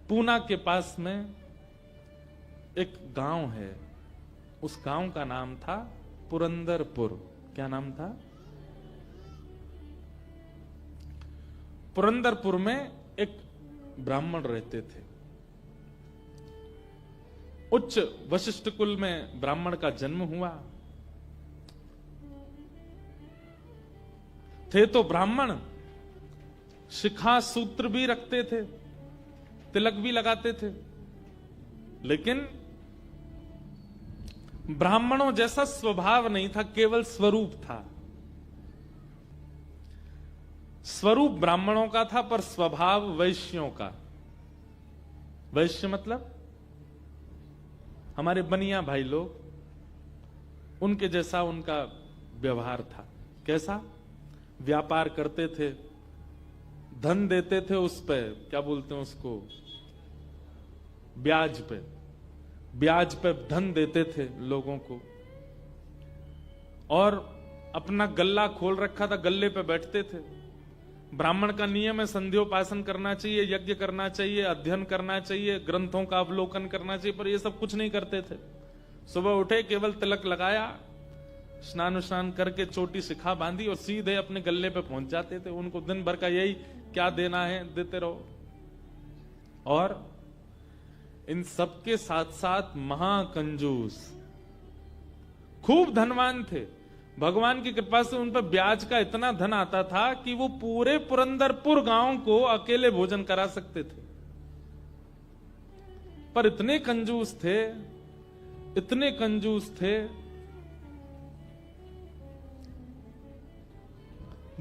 पूना के पास में एक गांव है, उस गांव का नाम था पुरंदरपुर। क्या नाम था? पुरंदरपुर में एक ब्राह्मण रहते थे। उच्च वशिष्ठ कुल में ब्राह्मण का जन्म हुआ। थे तो ब्राह्मण, शिखा सूत्र भी रखते थे, तिलक भी लगाते थे, लेकिन ब्राह्मणों जैसा स्वभाव नहीं था, केवल स्वरूप था। स्वरूप ब्राह्मणों का था पर स्वभाव वैश्यों का। वैश्य मतलब हमारे बनिया भाई लोग, उनके जैसा उनका व्यवहार था। कैसा? व्यापार करते थे, धन देते थे, उस पे क्या बोलते हैं उसको, ब्याज पे, ब्याज पे धन देते थे लोगों को, और अपना गल्ला खोल रखा था, गल्ले पे बैठते थे। ब्राह्मण का नियम है संध्योपासन करना चाहिए, यज्ञ करना चाहिए, अध्ययन करना चाहिए, ग्रंथों का अवलोकन करना चाहिए, पर ये सब कुछ नहीं करते थे। सुबह उठे, केवल तिलक लगाया, स्नान करके चोटी शिखा बांधी और सीधे अपने गल्ले पे पहुंच जाते थे। उनको दिन भर का यही, क्या देना है देते रहो। और इन सबके साथ साथ महाकंजूस, खूब धनवान थे। भगवान की कृपा से उन पर ब्याज का इतना धन आता था कि वो पूरे पुरंदरपुर गांव को अकेले भोजन करा सकते थे। पर इतने कंजूस थे, इतने कंजूस थे,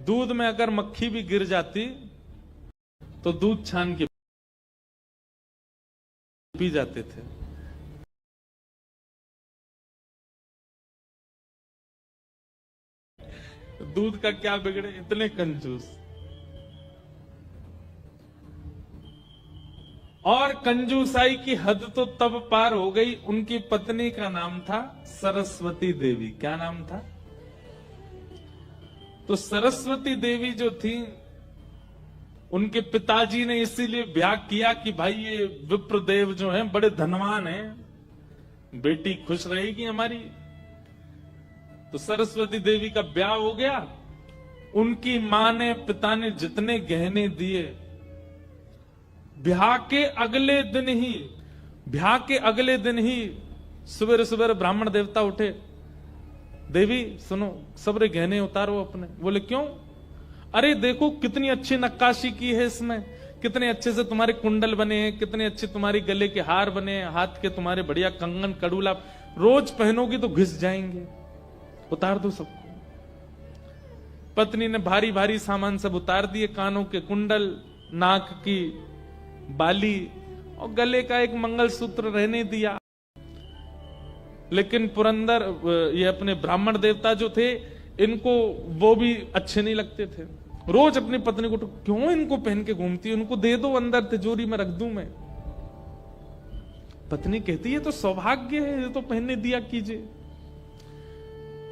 दूध में अगर मक्खी भी गिर जाती तो दूध छान के पी जाते थे। दूध का क्या बिगड़े, इतने कंजूस। और कंजूसाई की हद तो तब पार हो गई, उनकी पत्नी का नाम था सरस्वती देवी। क्या नाम था? तो सरस्वती देवी जो थी, उनके पिताजी ने इसीलिए ब्याह किया कि भाई ये विप्रदेव जो हैं बड़े धनवान हैं, बेटी खुश रहेगी हमारी। तो सरस्वती देवी का ब्याह हो गया। उनकी मां ने, पिता ने जितने गहने दिए, ब्याह के अगले दिन ही सुबह सुबह ब्राह्मण देवता उठे, देवी सुनो, सबरे गहने उतारो अपने। बोले क्यों? अरे देखो कितनी अच्छी नक्काशी की है इसमें, कितने अच्छे से तुम्हारे कुंडल बने हैं, कितने अच्छे तुम्हारे गले के हार बने हैं, हाथ के तुम्हारे बढ़िया कंगन कड़ूला, रोज पहनोगी तो घिस जाएंगे, उतार दो सबको। पत्नी ने भारी भारी सामान सब उतार दिए, कानों के कुंडल, नाक की बाली और गले का एक मंगलसूत्र रहने दिया। लेकिन पुरंदर, ये अपने ब्राह्मण देवता जो थे, इनको वो भी अच्छे नहीं लगते थे। रोज अपनी पत्नी को, क्यों इनको पहन के घूमती है, उनको दे दो, अंदर तिजोरी में रख दूं मैं। पत्नी कहती है तो सौभाग्य है, ये तो पहनने दिया कीजिए।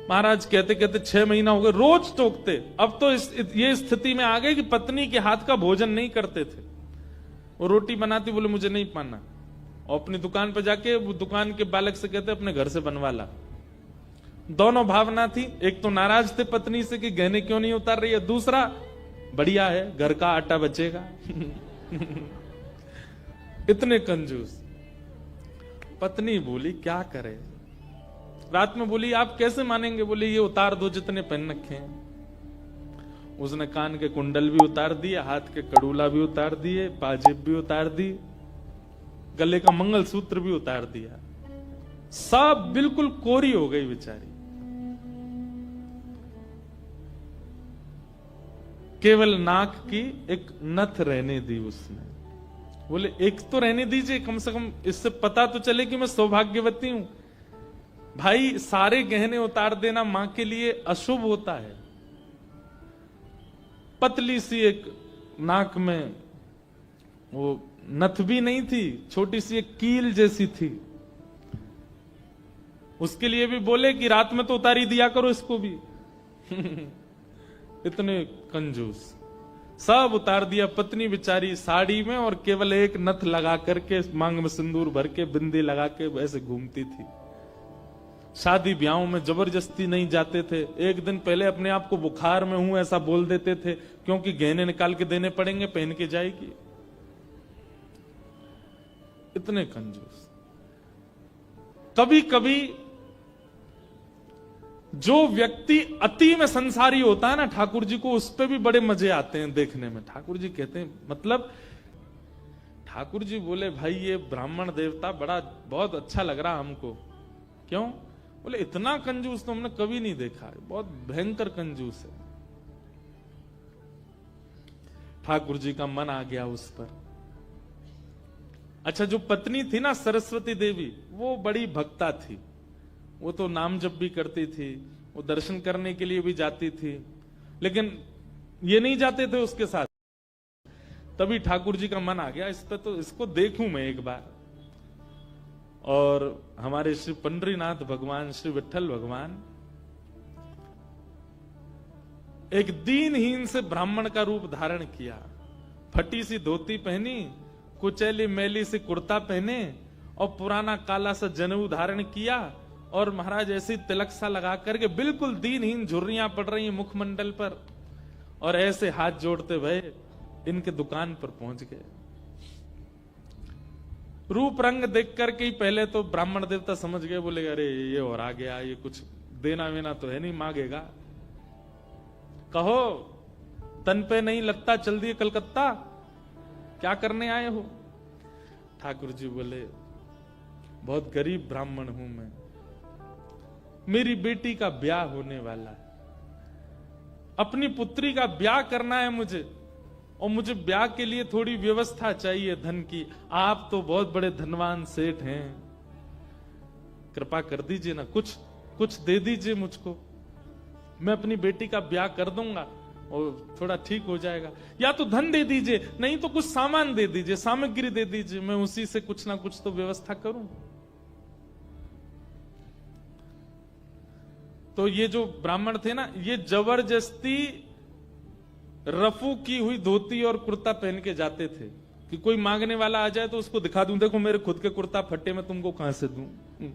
महाराज कहते कहते 6 महीना हो गए, रोज टोकते। अब तो ये स्थिति में आ गए कि पत्नी के हाथ का भोजन नहीं करते थे। वो रोटी बनाती, बोले मुझे नहीं पाना, और अपनी दुकान पर जाके वो दुकान के बालक से कहते अपने घर से बनवा ला। दोनों भावना थी, एक तो नाराज थे पत्नी से कि गहने क्यों नहीं उतार रही है, दूसरा बढ़िया है घर का आटा बचेगा। इतने कंजूस। पत्नी बोली क्या करे, रात में बोली आप कैसे मानेंगे, बोले ये उतार दो जितने पहन रखे हैं। उसने कान के कुंडल भी उतार दिए, हाथ के कड़ूला भी उतार दिए, पाजेब भी उतार दी, गले का मंगलसूत्र भी उतार दिया। सब बिल्कुल कोरी हो गई बेचारी। केवल नाक की एक नथ रहने दी उसने। बोले एक तो रहने दीजिए, कम से कम इससे पता तो चले कि मैं सौभाग्यवती हूं। भाई सारे गहने उतार देना मां के लिए अशुभ होता है। पतली सी एक नाक में वो नथ भी नहीं थी, छोटी सी एक कील जैसी थी। उसके लिए भी बोले कि रात में तो उतारी दिया करो इसको भी। इतने कंजूस। सब उतार दिया। पत्नी बेचारी साड़ी में और केवल एक नथ लगा करके मांग में सिंदूर भर के बिंदी लगा के वैसे घूमती थी। शादी ब्याहों में जबरदस्ती नहीं जाते थे। एक दिन पहले अपने आप को बुखार में हूं ऐसा बोल देते थे, क्योंकि गहने निकाल के देने पड़ेंगे, पहन के जाएगी। इतने कंजूस। कभी कभी जो व्यक्ति अति में संसारी होता है ना, ठाकुर जी को उस पे भी बड़े मजे आते हैं देखने में। ठाकुर जी कहते हैं, मतलब ठाकुर जी बोले, भाई ये ब्राह्मण देवता बड़ा बहुत अच्छा लग रहा हमको। क्यों? बोले इतना कंजूस तो हमने कभी नहीं देखा है, बहुत भयंकर कंजूस है। ठाकुर जी का मन आ गया उस पर। अच्छा, जो पत्नी थी ना सरस्वती देवी, वो बड़ी भक्ता थी। वो तो नाम जप भी करती थी, वो दर्शन करने के लिए भी जाती थी, लेकिन ये नहीं जाते थे उसके साथ। तभी ठाकुर जी का मन आ गया इस पे, तो इसको देखूं मैं एक बार। और हमारे श्री पंडरीनाथ भगवान, श्री विठल भगवान एक दीनहीन से ब्राह्मण का रूप धारण किया। फटी सी धोती पहनी, कुचैली मैली सी कुर्ता पहने और पुराना काला सा जनेऊ धारण किया, और महाराज ऐसी तिलक सा लगा करके बिल्कुल दीनहीन, झुर्रियां पड़ रही हैं मुखमंडल पर, और ऐसे हाथ जोड़ते हुए इनके दुकान पर पहुंच गए। रूप रंग देख करके ही पहले तो ब्राह्मण देवता समझ गए, बोले अरे ये और आ गया, ये कुछ देना वेना तो है नहीं, मांगेगा। कहो तन पे नहीं लगता, चल दिए कलकत्ता, क्या करने आए हो? ठाकुर जी बोले, बहुत गरीब ब्राह्मण हूं मैं, मेरी बेटी का ब्याह होने वाला है, अपनी पुत्री का ब्याह करना है मुझे, और मुझे ब्याह के लिए थोड़ी व्यवस्था चाहिए धन की। आप तो बहुत बड़े धनवान सेठ हैं, कृपा कर दीजिए ना, कुछ दे दीजिए मुझको, मैं अपनी बेटी का ब्याह कर दूंगा और थोड़ा ठीक हो जाएगा। या तो धन दे दीजिए, नहीं तो कुछ सामान दे दीजिए, सामग्री दे दीजिए, मैं उसी से कुछ ना कुछ तो व्यवस्था करूं। तो ये जो ब्राह्मण थे ना, ये जबरदस्ती रफू की हुई धोती और कुर्ता पहन के जाते थे कि कोई मांगने वाला आ जाए तो उसको दिखा दूं, देखो मेरे खुद के कुर्ता फटे, मैं तुमको कहां से दूं।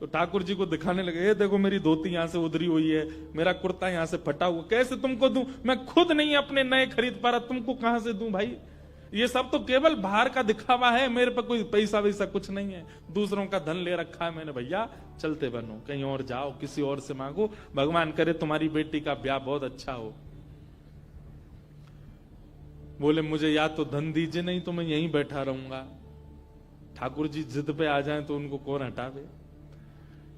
तो ठाकुर जी को दिखाने लगे, ये देखो मेरी धोती यहां से उधरी हुई है, मेरा कुर्ता यहां से फटा हुआ, कैसे तुमको दूं, मैं खुद नहीं अपने नए खरीद पा रहा, तुमको कहां से दूं भाई। ये सब तो केवल बाहर का दिखावा है, मेरे पे कोई पैसा वैसा कुछ नहीं है, दूसरों का धन ले रखा है मैंने। भैया चलते बनो, कहीं और जाओ, किसी और से मांगो, भगवान करे तुम्हारी बेटी का ब्याह बहुत अच्छा हो। बोले मुझे या तो धन दीजिए, नहीं तो मैं यहीं बैठा रहूंगा। ठाकुर जी जिद पे आ जाएं तो उनको कौन हटावे।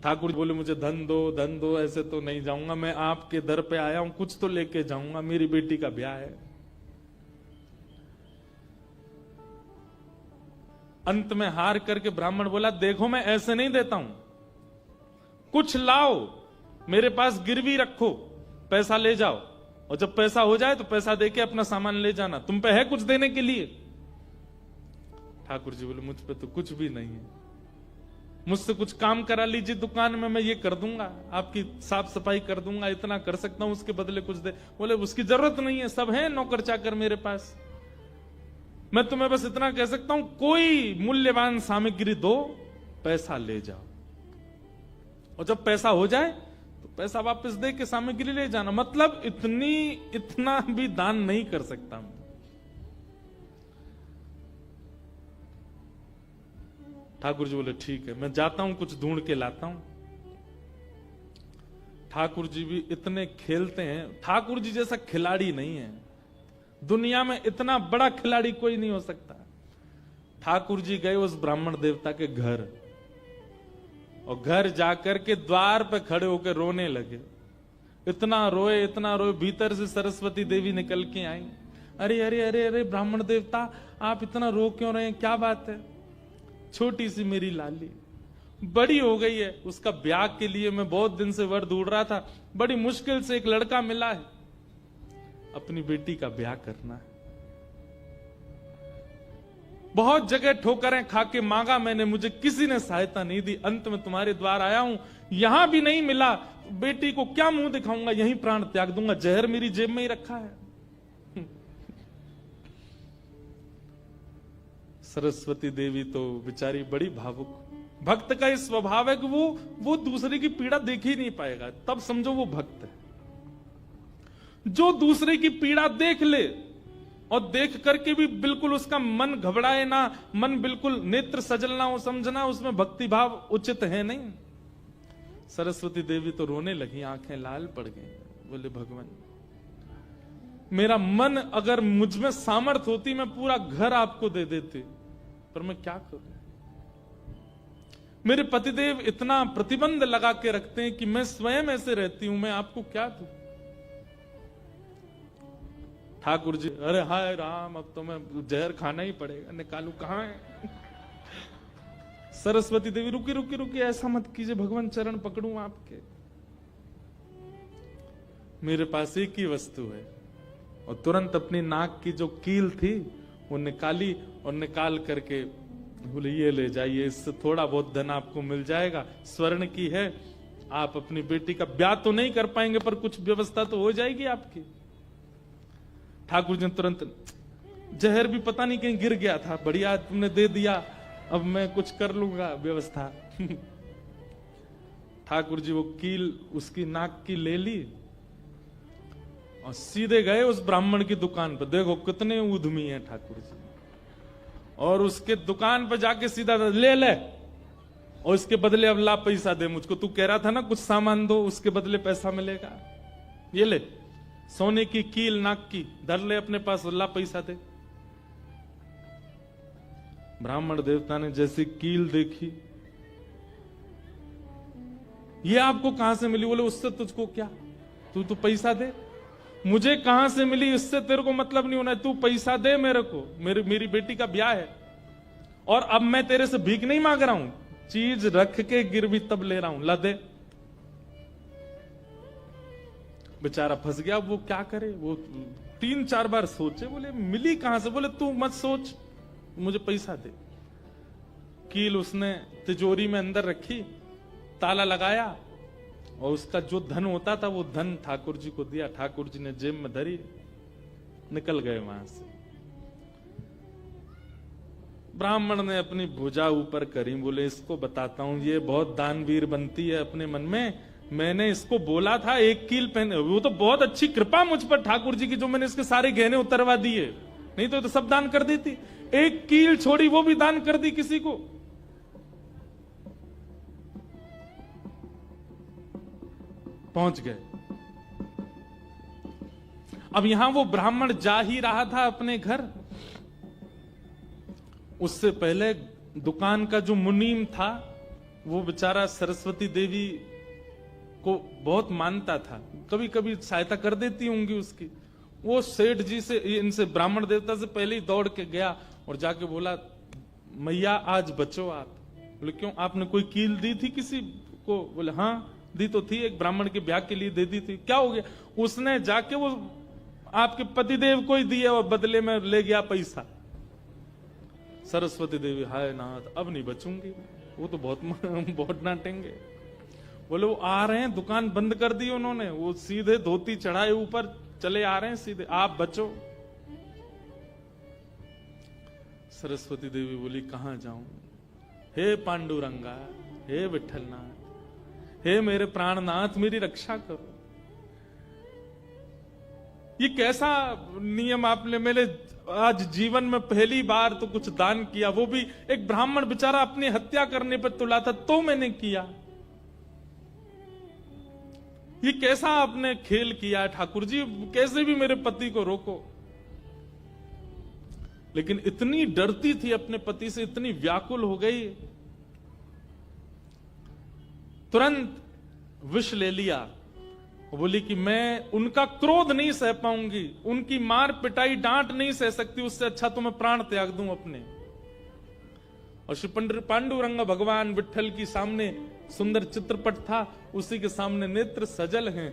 ठाकुर बोले मुझे धन दो, ऐसे तो नहीं जाऊंगा, मैं आपके दर पे आया हूं, कुछ तो लेके जाऊंगा, मेरी बेटी का ब्याह है। अंत में हार करके ब्राह्मण बोला, देखो मैं ऐसे नहीं देता हूं, कुछ लाओ, मेरे पास गिरवी रखो, पैसा ले जाओ, और जब पैसा हो जाए तो पैसा देके अपना सामान ले जाना, तुम पे है कुछ देने के लिए। ठाकुर जी बोले मुझ पे तो कुछ भी नहीं है, मुझसे कुछ काम करा लीजिए दुकान में, मैं ये कर दूंगा, आपकी साफ सफाई कर दूंगा, इतना कर सकता हूं, उसके बदले कुछ दे। बोले उसकी जरूरत नहीं है, सब है नौकर चाकर मेरे पास, मैं तुम्हें बस इतना कह सकता हूं, कोई मूल्यवान सामग्री दो, पैसा ले जाओ, और जब पैसा हो जाए तो पैसा वापस दे के सामग्री ले जाना। मतलब इतना भी दान नहीं कर सकता मैं। ठाकुर जी बोले ठीक है, मैं जाता हूं, कुछ ढूंढ के लाता हूं। ठाकुर जी भी इतने खेलते हैं, ठाकुर जी जैसा खिलाड़ी नहीं है दुनिया में, इतना बड़ा खिलाड़ी कोई नहीं हो सकता। ठाकुर जी गए उस ब्राह्मण देवता के घर, और घर जाकर के द्वार पे खड़े होकर रोने लगे। इतना रोए, भीतर से सरस्वती देवी निकल के आई। अरे अरे अरे अरे ब्राह्मण देवता, आप इतना रो क्यों रहे हैं, क्या बात है? छोटी सी मेरी लाली बड़ी हो गई है, उसका ब्याह के लिए मैं बहुत दिन से वर ढूंढ रहा था, बड़ी मुश्किल से एक लड़का मिला है, अपनी बेटी का ब्याह करना है। बहुत जगह ठोकरें खा के मांगा मैंने, मुझे किसी ने सहायता नहीं दी, अंत में तुम्हारे द्वार आया हूं, यहां भी नहीं मिला, बेटी को क्या मुंह दिखाऊंगा, यहीं प्राण त्याग दूंगा, जहर मेरी जेब में ही रखा है। सरस्वती देवी तो बेचारी बड़ी भावुक। भक्त का इस स्वभाव है कि वो दूसरे की पीड़ा देख ही नहीं पाएगा, तब समझो वो भक्त है। जो दूसरे की पीड़ा देख ले और देख करके भी बिल्कुल उसका मन घबराए ना, मन बिल्कुल नेत्र सजल ना हो, समझना उसमें भक्ति भाव उचित है नहीं। सरस्वती देवी तो रोने लगी, आंखें लाल पड़ गई। बोले भगवान, मेरा मन अगर मुझ में सामर्थ्य होती मैं पूरा घर आपको दे देती, पर मैं क्या करूं। मेरे पतिदेव इतना प्रतिबंध लगा के रखते हैं कि मैं स्वयं ऐसे रहती हूं, मैं आपको क्या दूं। ठाकुर जी, अरे हाय राम, अब तो मैं जहर खाना ही पड़ेगा, निकालू कहां है। सरस्वती देवी, रुकी रुकी रुकी, ऐसा मत कीजिए भगवान, चरण पकड़ूं आपके। मेरे पास एक ही वस्तु है। और तुरंत अपनी नाक की जो कील थी वो निकाली और निकाल करके बोले ये ले जाइए, इससे थोड़ा बहुत धन आपको मिल जाएगा, स्वर्ण की है। आप अपनी बेटी का ब्याह तो नहीं कर पाएंगे पर कुछ व्यवस्था तो हो जाएगी आपकी। ठाकुर जी ने तुरंत, जहर भी पता नहीं कहीं गिर गया था, बढ़िया तुमने दे दिया, अब मैं कुछ कर लूंगा व्यवस्था। ठाकुर जी वो कील उसकी नाक की ले ली और सीधे गए उस ब्राह्मण की दुकान पर। देखो कितने उद्यमी हैं ठाकुर जी। और उसके दुकान पर जाके सीधा ले ले, और इसके बदले अब ला पैसा दे मुझको, तू कह रहा था ना कुछ सामान दो, उसके बदले पैसा मिलेगा। ये ले सोने की कील नाक की, धर ले अपने पास, ला पैसा दे। ब्राह्मण देवता ने जैसी कील देखी, ये आपको कहां से मिली? बोले उससे तुझको क्या, तू तो पैसा दे। मुझे कहां से मिली इससे तेरे को मतलब नहीं होना है, तू पैसा दे मेरे को, मेरी बेटी का ब्याह है। और अब मैं तेरे से भीख नहीं मांग रहा हूं, चीज रख के गिरवी तब ले रहा हूं, ला दे। बेचारा फंस गया। वो क्या करे, वो 3-4 बार सोचे, बोले मिली कहां से? बोले तू मत सोच, मुझे पैसा दे। कील उसने तिजोरी में अंदर रखी, ताला लगाया और उसका जो धन होता था वो धन ठाकुर जी को दिया। ठाकुर जी ने जेब में धरी, निकल गए वहां से। ब्राह्मण ने अपनी भुजा ऊपर करी, बोले इसको बताता हूं, ये बहुत दानवीर बनती है अपने मन में। मैंने इसको बोला था एक कील पहने, वो तो बहुत अच्छी कृपा मुझ पर ठाकुर जी की, जो मैंने इसके सारे गहने उतरवा दिए, नहीं तो सब दान कर देती। एक कील छोड़ी, वो भी दान कर दी किसी को। पहुंच गए। अब यहां वो ब्राह्मण जा ही रहा था अपने घर, उससे पहले दुकान का जो मुनीम था वो बेचारा सरस्वती देवी को बहुत मानता था, कभी कभी सहायता कर देती होंगी उसकी। वो सेठ जी से, इनसे ब्राह्मण देवता से पहले ही दौड़ के गया और जाके बोला, मैया आज बचो आप। बोले क्यों, आपने कोई कील दी थी किसी को? बोले हाँ दी तो थी, एक ब्राह्मण के ब्याह के लिए दे दी थी। क्या हो गया? उसने जाके वो आपके पतिदेव को ही दिया और बदले में ले गया पैसा। सरस्वती देवी, हाय नाथ अब नहीं बचूंगी, वो तो बहुत डांटेंगे। बोले वो आ रहे हैं, दुकान बंद कर दी उन्होंने, वो सीधे धोती चढ़ाए ऊपर चले आ रहे हैं सीधे, आप बचो। सरस्वती देवी बोली कहां जाऊं? हे पांडुरंगा, हे विठलनाथ, हे मेरे प्राणनाथ, मेरी रक्षा करो। ये कैसा नियम आपने मेरे आज जीवन में पहली बार तो कुछ दान किया, वो भी एक ब्राह्मण बेचारा अपनी हत्या करने पर तुला था तो मैंने किया। ये कैसा आपने खेल किया ठाकुर जी, कैसे भी मेरे पति को रोको। लेकिन इतनी डरती थी अपने पति से, इतनी व्याकुल हो गई, तुरंत विष ले लिया। बोली कि मैं उनका क्रोध नहीं सह पाऊंगी, उनकी मार पिटाई डांट नहीं सह सकती, उससे अच्छा तो मैं प्राण त्याग दूं अपने। और श्री पांडुरंग भगवान विठल की सामने सुंदर चित्रपट था, उसी के सामने नेत्र सजल हैं,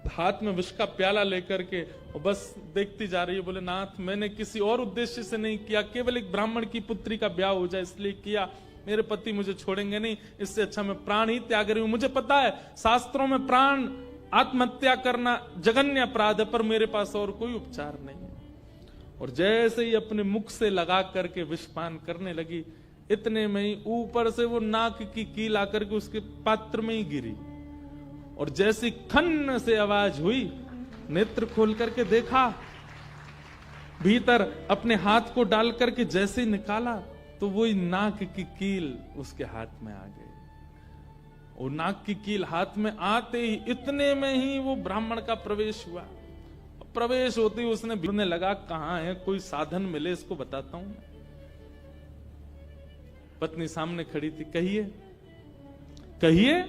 हाथ में विष का प्याला लेकर के, और बस देखती जा रही है। बोले नाथ मैंने किसी और उद्देश्य से नहीं किया, केवल एक ब्राह्मण की पुत्री का ब्याह हो जाए इसलिए किया, मेरे पति मुझे छोड़ेंगे नहीं, इससे अच्छा मैं प्राण ही त्याग रही हूं। मुझे पता है शास्त्रों में प्राण आत्महत्या करना जघन्य अपराध है, पर मेरे पास और कोई उपचार नहीं है। और जैसे ही अपने मुख से लगा करके विषपान करने लगी, इतने में ही ऊपर से वो नाक की कील आकर के उसके पात्र में ही गिरी। और जैसी खन्न से आवाज हुई, नेत्र खोल करके देखा, भीतर अपने हाथ को डाल करके जैसे ही निकाला तो वही नाक की कील उसके हाथ में आ गई। और नाक की कील हाथ में आते ही इतने में ही वो ब्राह्मण का प्रवेश हुआ। प्रवेश होते ही उसने ढूंढने लगा, कहां है, कोई साधन मिले इसको बताता हूं। पत्नी सामने खड़ी थी, कहिए कहिए,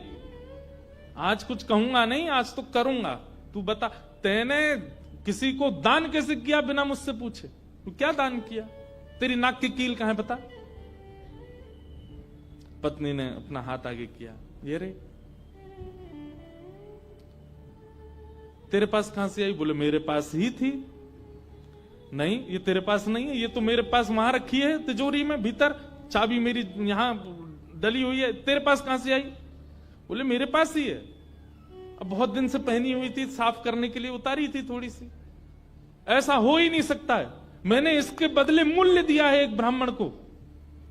आज कुछ कहूंगा नहीं, आज तो करूंगा, तू बता, तैने किसी को दान कैसे किया बिना मुझसे पूछे? तू क्या दान किया? तेरी नाक की कील कहां है बता। पत्नी ने अपना हाथ आगे किया, ये रे, तेरे पास कहां से आई? बोले मेरे पास ही थी। नहीं, ये तेरे पास नहीं है, ये तो मेरे पास वहां रखी है तिजोरी में भीतर, चाबी मेरी यहां डली हुई है, तेरे पास कहां से आई? बोले मेरे पास ही है, अब बहुत दिन से पहनी हुई थी, साफ करने के लिए उतारी थी थोड़ी सी। ऐसा हो ही नहीं सकता है, मैंने इसके बदले मूल्य दिया है एक ब्राह्मण को,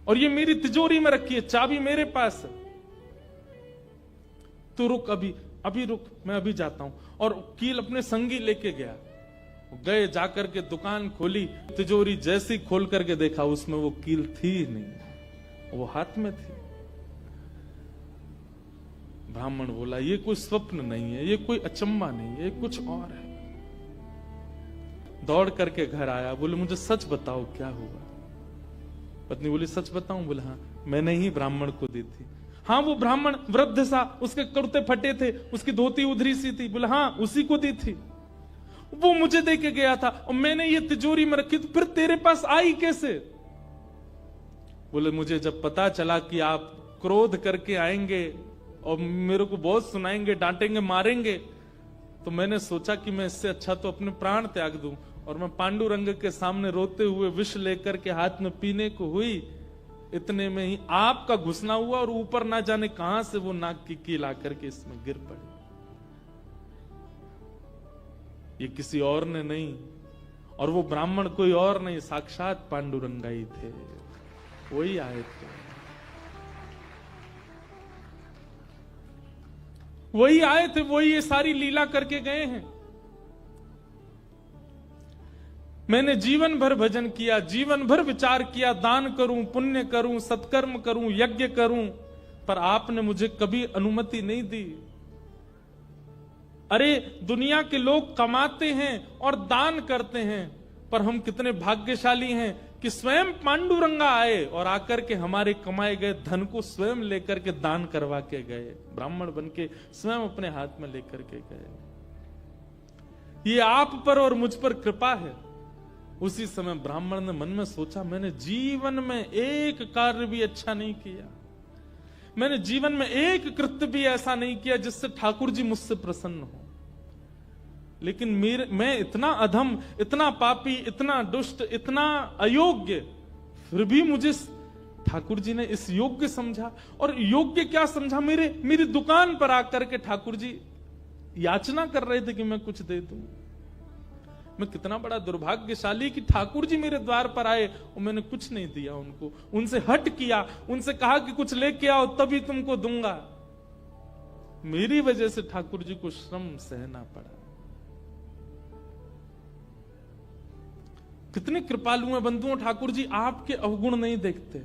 और ये मेरी तिजोरी में रखी है, चाबी मेरे पास है। तो रुक, अभी रुक, मैं अभी जाता हूं। और कील अपने संगी लेके गया, गए, जाकर के दुकान खोली, तिजोरी जैसी खोल करके देखा उसमें वो कील थी ही नहीं, वो हाथ में थी। ब्राह्मण बोला, ये कोई स्वप्न नहीं है, ये कोई अचंबा नहीं है, ये कुछ और है। दौड़ करके घर आया, बोले मुझे सच बताओ क्या हुआ। पत्नी बोली सच बताऊं? बोले हाँ, मैंने ही ब्राह्मण को दी थी। हाँ, वो ब्राह्मण वृद्ध सा, उसके कुर्ते फटे थे, उसकी धोती उधरी सी थी। बोले हाँ, उसी को दी थी, वो मुझे दे के गया था और मैंने ये तिजोरी में रखी, तो फिर तेरे पास आई कैसे? बोले मुझे जब पता चला कि आप क्रोध करके आएंगे और मेरे को बहुत सुनाएंगे, डांटेंगे, मारेंगे, तो मैंने सोचा कि मैं इससे अच्छा तो अपने प्राण त्याग दूं। और मैं पांडुरंग के सामने रोते हुए विष लेकर के हाथ में पीने को हुई, इतने में ही आपका घुसना हुआ और ऊपर ना जाने कहां से वो नाक की कील आकर के इसमें गिर पड़ी। ये किसी और ने नहीं, और वो ब्राह्मण कोई और नहीं, साक्षात पांडुरंगा ही थे, वही आए थे, वही आए थे, वही ये सारी लीला करके गए हैं। मैंने जीवन भर भजन किया, जीवन भर विचार किया, दान करूं, पुण्य करूं, सत्कर्म करूं, यज्ञ करूं, पर आपने मुझे कभी अनुमति नहीं दी। अरे दुनिया के लोग कमाते हैं और दान करते हैं, पर हम कितने भाग्यशाली हैं कि स्वयं पांडुरंगा आए और आकर के हमारे कमाए गए धन को स्वयं लेकर के दान करवा के गए, ब्राह्मण बन के स्वयं अपने हाथ में लेकर के गए। ये आप पर और मुझ पर कृपा है। उसी समय ब्राह्मण ने मन में सोचा, मैंने जीवन में एक कार्य भी अच्छा नहीं किया, मैंने जीवन में एक कृत्य भी ऐसा नहीं किया जिससे ठाकुर जी मुझसे प्रसन्न हो, लेकिन मैं इतना अधम, इतना पापी, इतना दुष्ट, इतना अयोग्य, फिर भी मुझे ठाकुर जी ने इस योग्य समझा। और योग्य क्या समझा? मेरी दुकान पर आकर के ठाकुर जी याचना कर रहे थे कि मैं कुछ दे दूं। मैं कितना बड़ा दुर्भाग्यशाली कि ठाकुर जी मेरे द्वार पर आए और मैंने कुछ नहीं दिया उनको, उनसे हट किया, उनसे कहा कि कुछ लेके आओ तभी तुमको दूंगा। मेरी वजह से ठाकुर जी को श्रम सहना पड़ा। कितने कृपालु हैं बंधुओं, ठाकुर जी आपके अवगुण नहीं देखते।